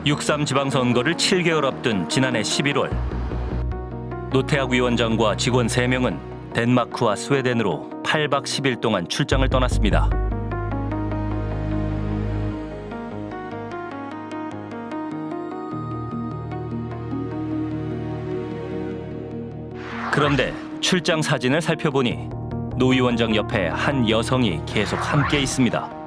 6.3 지방선거를 7개월 앞둔 지난해 11월 노태학 위원장과 직원 3명은 덴마크와 스웨덴으로 8박 10일 동안 출장을 떠났습니다. 그런데 출장 사진을 살펴보니 노 위원장 옆에 한 여성이 계속 함께 있습니다.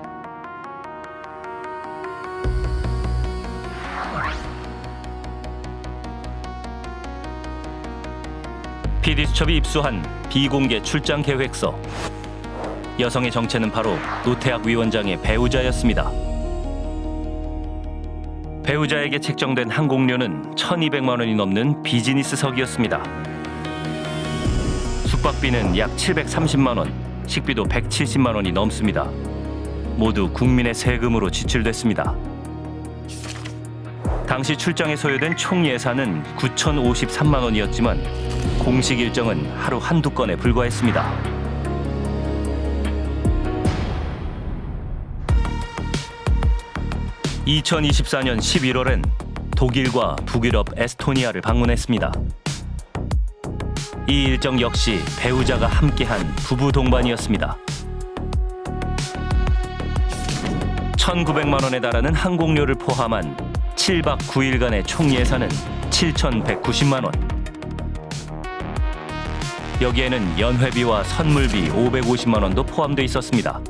PD수첩이 입수한 비공개 출장 계획서. 여성의 정체는 바로 노태학 위원장의 배우자였습니다. 배우자에게 책정된 항공료는 1,200만 원이 넘는 비즈니스석이었습니다. 숙박비는 약 730만 원, 식비도 170만 원이 넘습니다. 모두 국민의 세금으로 지출됐습니다. 당시 출장에 소요된 총 예산은 9,053만 원이었지만 공식 일정은 하루 한두 건에 불과했습니다. (2024년 11월엔) 독일과 북유럽 에스토니아를 방문했습니다. 이 일정 역시 배우자가 함께한 부부 동반이었습니다. 1,900만 원에 달하는 항공료를 포함한 7박 9일간의 총 예산은 7,190만 원. 여기에는 연회비와 선물비 550만 원도 포함돼 있었습니다.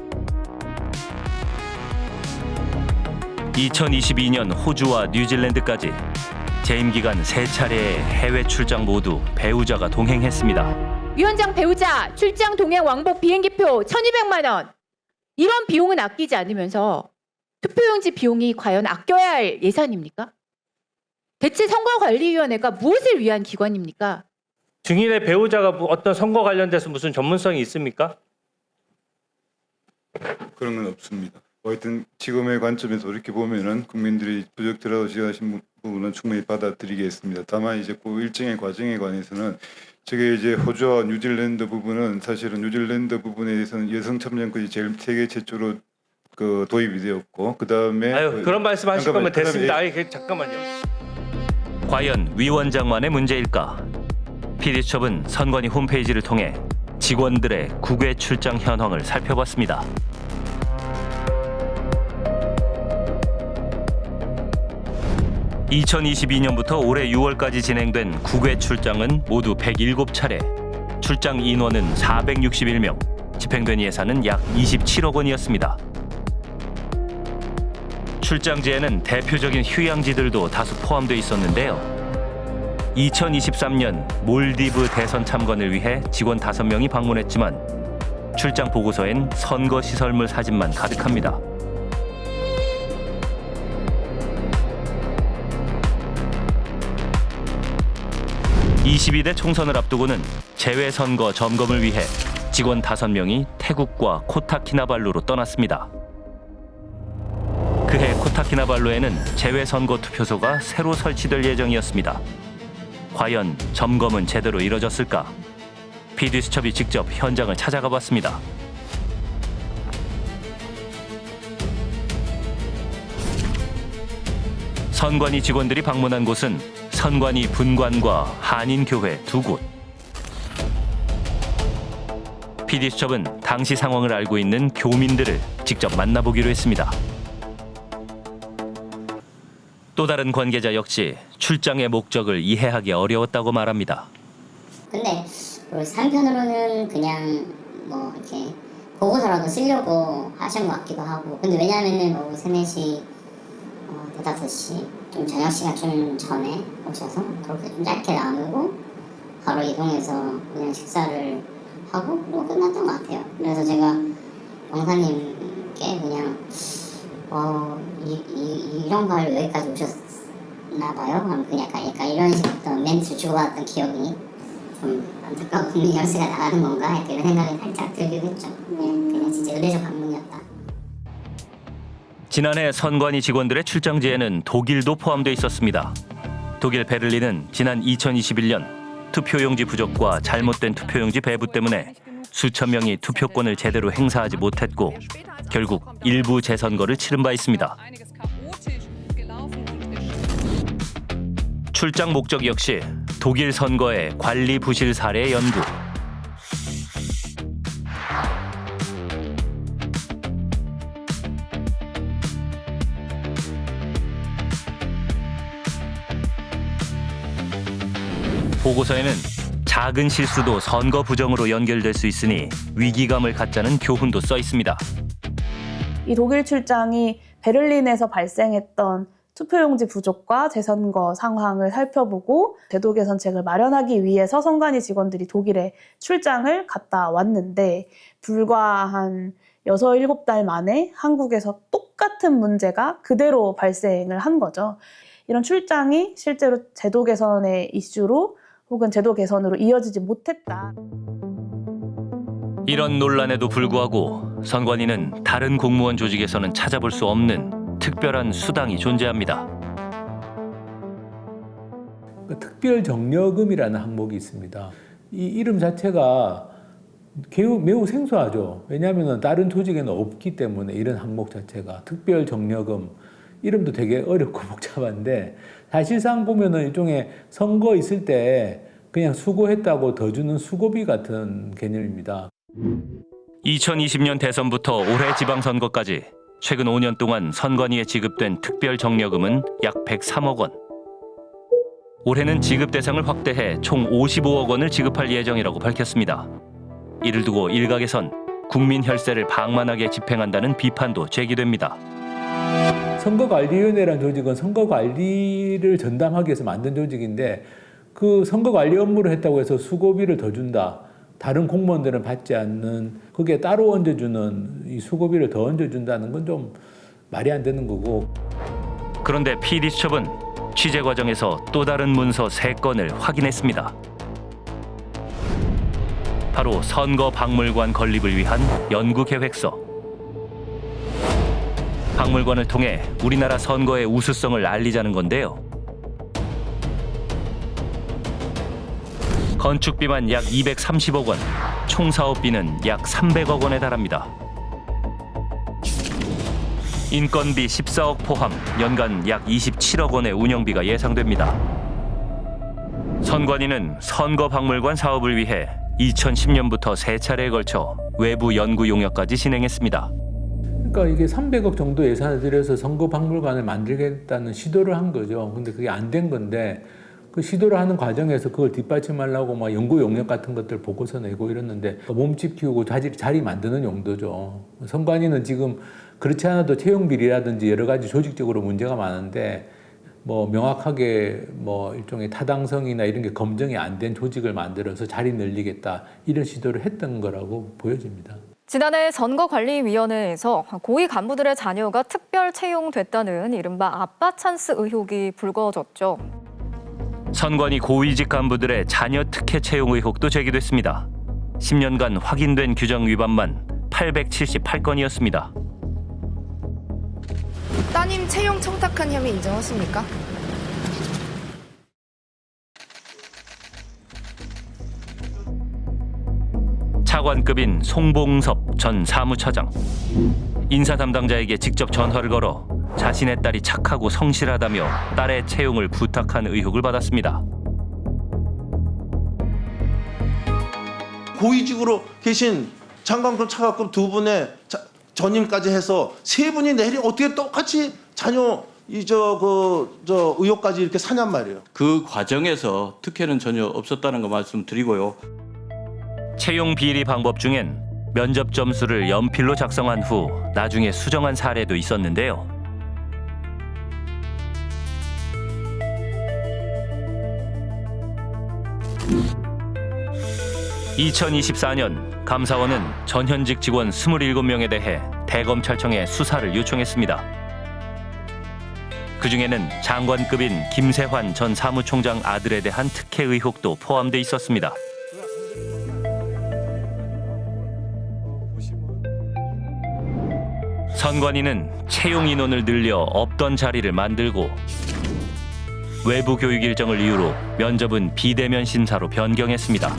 2022년 호주와 뉴질랜드까지 재임 기간 3차례의 해외 출장 모두 배우자가 동행했습니다. 위원장 배우자 출장 동행 왕복 비행기표 1,200만 원. 이런 비용은 아끼지 않으면서 투표용지 비용이 과연 아껴야 할 예산입니까? 대체 선거관리위원회가 무엇을 위한 기관입니까? 증인의 배우자가 어떤 선거 관련돼서 무슨 전문성이 있습니까? 그런 건 없습니다. 하여튼 지금의 관점에서 이렇게 보면은 국민들이 부적절하다고 지적하신 부분은 충분히 받아들이겠습니다. 다만 이제 그 일정의 과정에 관해서는 저게 이제 호주와 뉴질랜드 부분은 사실은 뉴질랜드 부분에 대해서는 여성 참정권이 제일 세계 최초로 그 도입이 되었고 그 다음에 그런 말씀하실 거면 됐습니다. 잠깐만요. 과연 위원장만의 문제일까? PD수첩은 선관위 홈페이지를 통해 직원들의 국외 출장 현황을 살펴봤습니다. (2022년부터) 올해 6월까지 진행된 국외 출장은 모두 107차례, 출장 인원은 461명, 집행된 예산은 약 27억 원이었습니다. 출장지에는 대표적인 휴양지들도 다수 포함되어 있었는데요. 2023년 몰디브 대선 참관을 위해 직원 5명이 방문했지만 출장 보고서엔 선거 시설물 사진만 가득합니다. (22대) 총선을 앞두고는 재외선거 점검을 위해 직원 5명이 태국과 코타키나발루로 떠났습니다. 그해 코타키나발루에는 재외선거 투표소가 새로 설치될 예정이었습니다. 과연 점검은 제대로 이뤄졌을까? PD수첩이 직접 현장을 찾아가 봤습니다. 선관위 직원들이 방문한 곳은 선관위 분관과 한인교회 2곳. PD수첩은 당시 상황을 알고 있는 교민들을 직접 만나보기로 했습니다. 또 다른 관계자 역시 출장의 목적을 이해하기 어려웠다고 말합니다. 근데 한편으로는 그냥 뭐 이렇게 보고서라도 쓰려고 하신 것 같기도 하고. 근데 왜냐하면은 뭐 3, 4시, 5시 좀 저녁 시간 좀 전에 오셔서 그렇게 좀 짧게 나누고 바로 이동해서 그냥 식사를 하고 그리고 끝났던 것 같아요. 그래서 제가 영사님께 그냥 이런 걸 여기까지 오셨나 봐요. 그냥 약간 이런 식으로 멘트를 주고받았던 기억이 좀 안타까운 열쇠가 나가는 건가 약간 이런 생각이 살짝 들기도 했죠. 그냥 진짜 의례적 방문이었다. 지난해 선관위 직원들의 출장지에는 독일도 포함되어 있었습니다. 독일 베를린은 지난 2021년 투표용지 부족과 잘못된 투표용지 배부 때문에 수천 명이 투표권을 제대로 행사하지 못했고 결국 일부 재선거를 치른 바 있습니다. 출장 목적 역시 독일 선거의 관리 부실 사례 연구. 보고서에는 작은 실수도 선거 부정으로 연결될 수 있으니 위기감을 갖자는 교훈도 써 있습니다. 이 독일 출장이 베를린에서 발생했던 투표용지 부족과 재선거 상황을 살펴보고 제도 개선책을 마련하기 위해서 선관위 직원들이 독일에 출장을 갔다 왔는데 불과 한 6, 7달 만에 한국에서 똑같은 문제가 그대로 발생을 한 거죠. 이런 출장이 실제로 제도 개선의 이슈로 혹은 제도 개선으로 이어지지 못했다. 이런 논란에도 불구하고 선관위는 다른 공무원 조직에서는 찾아볼 수 없는 특별한 수당이 존재합니다. 특별 정려금이라는 항목이 있습니다. 이 이름 자체가 매우 생소하죠. 왜냐하면 다른 조직에는 없기 때문에 이런 항목 자체가 특별 정려금 이름도 되게 어렵고 복잡한데 사실상 보면은 일종의 선거 있을 때 그냥 수고했다고 더 주는 수고비 같은 개념입니다. 2020년 대선부터 올해 지방선거까지 최근 5년 동안 선관위에 지급된 특별 정려금은 약 103억 원. 올해는 지급 대상을 확대해 총 55억 원을 지급할 예정이라고 밝혔습니다. 이를 두고 일각에선 국민 혈세를 방만하게 집행한다는 비판도 제기됩니다. 선거관리위원회라는 조직은 선거관리를 전담하기 위해서 만든 조직인데 그 선거관리 업무를 했다고 해서 수고비를 더 준다. 다른 공무원들은 받지 않는 그게 따로 얹어주는 이 수고비를 더 얹어준다는 건 좀 말이 안 되는 거고. 그런데 PD수첩은 취재 과정에서 또 다른 문서 3건을 확인했습니다. 바로 선거박물관 건립을 위한 연구계획서. 박물관을 통해 우리나라 선거의 우수성을 알리자는 건데요. 건축비만 약 230억 원, 총 사업비는 약 300억 원에 달합니다. 인건비 14억 포함 연간 약 27억 원의 운영비가 예상됩니다. 선관위는 선거박물관 사업을 위해 2010년부터 3차례에 걸쳐 외부 연구 용역까지 진행했습니다. 그러니까 이게 300억 정도 예산을 들여서 선거박물관을 만들겠다는 시도를 한 거죠. 근데 그게 안 된 건데 그 시도를 하는 과정에서 그걸 뒷받침하려고 막 연구 용역 같은 것들 보고서 내고 이랬는데 몸집 키우고 자리 만드는 용도죠. 선관위는 지금 그렇지 않아도 채용 비리라든지 여러 가지 조직적으로 문제가 많은데 뭐 명확하게 뭐 일종의 타당성이나 이런 게 검증이 안 된 조직을 만들어서 자리 늘리겠다 이런 시도를 했던 거라고 보여집니다. 지난해 선거관리위원회에서 고위 간부들의 자녀가 특별 채용됐다는 이른바 아빠 찬스 의혹이 불거졌죠. 선관위 고위직 간부들의 자녀 특혜 채용 의혹도 제기됐습니다. 10년간 확인된 규정 위반만 878건이었습니다. 따님 채용 청탁한 혐의 인정하십니까? 차관급인 송봉섭 전 사무처장. 인사 담당자에게 직접 전화를 걸어 자신의 딸이 착하고 성실하다며 딸의 채용을 부탁한 의혹을 받았습니다. 고위직으로 계신 장관급, 차관급 두 분의 전임까지 해서 3분이 내리 어떻게 똑같이 자녀 의혹까지 이렇게 사냔 말이에요. 그 과정에서 특혜는 전혀 없었다는 거 말씀드리고요. 채용 비리 방법 중엔 면접 점수를 연필로 작성한 후 나중에 수정한 사례도 있었는데요. 2024년 감사원은 전현직 직원 27명에 대해 대검찰청에 수사를 요청했습니다. 그중에는 장관급인 김세환 전 사무총장 아들에 대한 특혜 의혹도 포함돼 있었습니다. 선관위는 채용 인원을 늘려 없던 자리를 만들고 외부 교육 일정을 이유로 면접은 비대면 심사로 변경했습니다.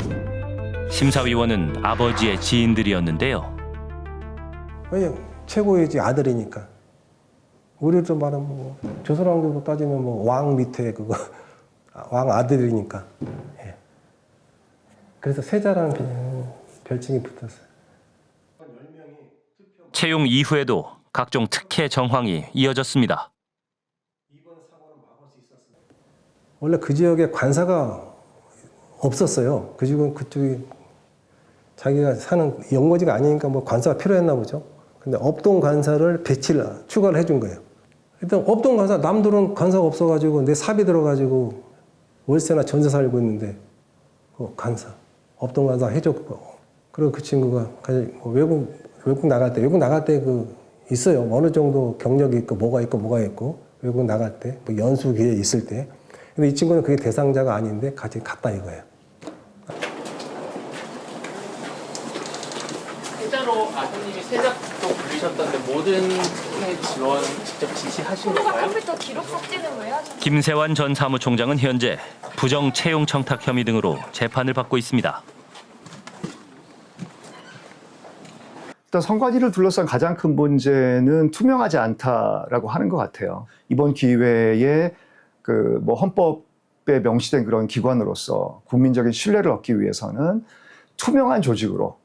심사위원은 아버지의 지인들이었는데요. 왜냐 최고의 아들이니까. 우리도 말하면 뭐 조선왕조로 따지면 뭐 왕 밑에 그거 왕 아들이니까. 예. 그래서 세자라는 별칭이 붙었어요. 채용 이후에도 각종 특혜 정황이 이어졌습니다. 원래 그 지역에 관사가 없었어요. 그 지역은 그쪽이 자기가 사는 연고지가 아니니까 뭐 관사가 필요했나 보죠. 근데 업동 관사를 추가를 해준 거예요. 일단 업동 관사, 남들은 관사가 없어가지고 내 삽이 들어가지고 월세나 전세 살고 있는데 그 관사, 업동 관사 해줬고, 그리고 그 친구가 외국 나갈 때 그 있어요. 어느 정도 경력이 있고 뭐가 있고 외국 나갈 때 뭐 연수 기회 있을 때. 근데 이 친구는 그게 대상자가 아닌데 같이 갔다 이거예요. 세자로 아드님이 세자도 불리셨던데 모든 특혜 지원 직접 지시하신 건가요? 컴퓨터 기록 삭제는 왜 하셨나요? 김세환 전 사무총장은 현재 부정 채용 청탁 혐의 등으로 재판을 받고 있습니다. 일단 선관위를 둘러싼 가장 큰 문제는 투명하지 않다라고 하는 것 같아요. 이번 기회에 그 뭐 헌법에 명시된 그런 기관으로서 국민적인 신뢰를 얻기 위해서는 투명한 조직으로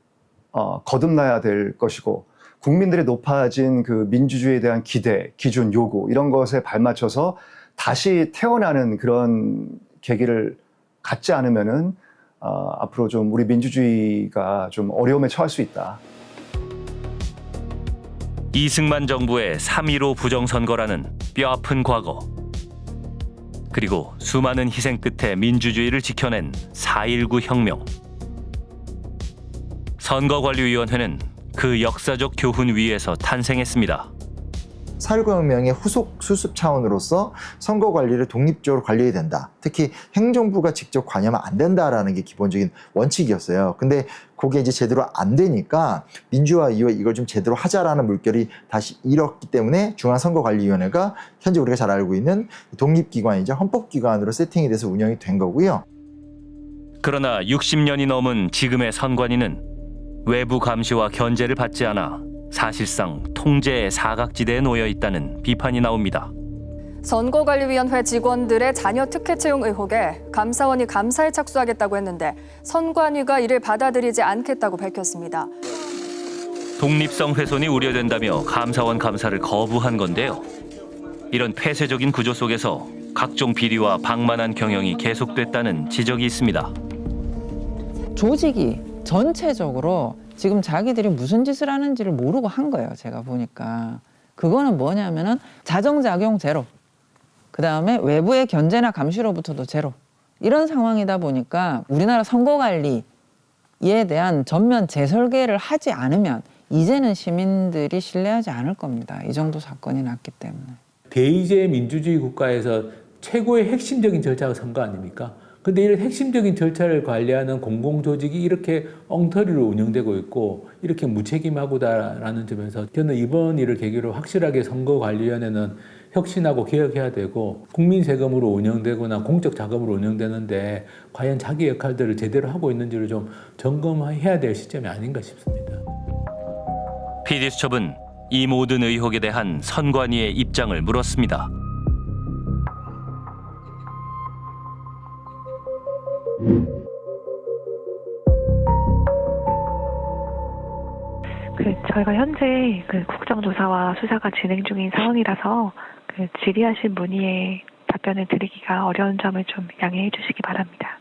거듭나야 될 것이고, 국민들의 높아진 그 민주주의에 대한 기대, 기준, 요구 이런 것에 발맞춰서 다시 태어나는 그런 계기를 갖지 않으면은 앞으로 좀 우리 민주주의가 좀 어려움에 처할 수 있다. 이승만 정부의 3.15 부정선거라는 뼈아픈 과거, 그리고 수많은 희생 끝에 민주주의를 지켜낸 4.19 혁명. 선거관리위원회는 그 역사적 교훈 위에서 탄생했습니다. 4.19 혁명의 후속 수습 차원으로서 선거 관리를 독립적으로 관리해야 된다. 특히 행정부가 직접 관여하면 안 된다라는 게 기본적인 원칙이었어요. 근데 그게 이제 제대로 안 되니까 민주화 이후에 이걸 좀 제대로 하자라는 물결이 다시 일었기 때문에 중앙선거관리위원회가 현재 우리가 잘 알고 있는 독립기관이자 헌법기관으로 세팅이 돼서 운영이 된 거고요. 그러나 60년이 넘은 지금의 선관위는 외부 감시와 견제를 받지 않아 사실상 통제의 사각지대에 놓여 있다는 비판이 나옵니다. 선거관리위원회 직원들의 자녀 특혜 채용 의혹에 감사원이 감사에 착수하겠다고 했는데 선관위가 이를 받아들이지 않겠다고 밝혔습니다. 독립성 훼손이 우려된다며 감사원 감사를 거부한 건데요. 이런 폐쇄적인 구조 속에서 각종 비리와 방만한 경영이 계속됐다는 지적이 있습니다. 조직이 전체적으로 지금 자기들이 무슨 짓을 하는지를 모르고 한 거예요. 제가 보니까. 그거는 뭐냐면은 자정작용 제로. 그다음에 외부의 견제나 감시로부터도 제로. 이런 상황이다 보니까 우리나라 선거관리에 대한 전면 재설계를 하지 않으면 이제는 시민들이 신뢰하지 않을 겁니다. 이 정도 사건이 났기 때문에. 대의제 민주주의 국가에서 최고의 핵심적인 절차가 선거 아닙니까? 근데 이런 핵심적인 절차를 관리하는 공공조직이 이렇게 엉터리로 운영되고 있고 이렇게 무책임하고다라는 점에서 저는 이번 일을 계기로 확실하게 선거관리위원회는 혁신하고 개혁해야 되고 국민 세금으로 운영되거나 공적 자금으로 운영되는데 과연 자기 역할들을 제대로 하고 있는지를 좀 점검해야 될 시점이 아닌가 싶습니다. PD수첩은 이 모든 의혹에 대한 선관위의 입장을 물었습니다. 저희가 현재 국정조사와 수사가 진행 중인 상황이라서 질의하신 문의에 답변을 드리기가 어려운 점을 좀 양해해 주시기 바랍니다.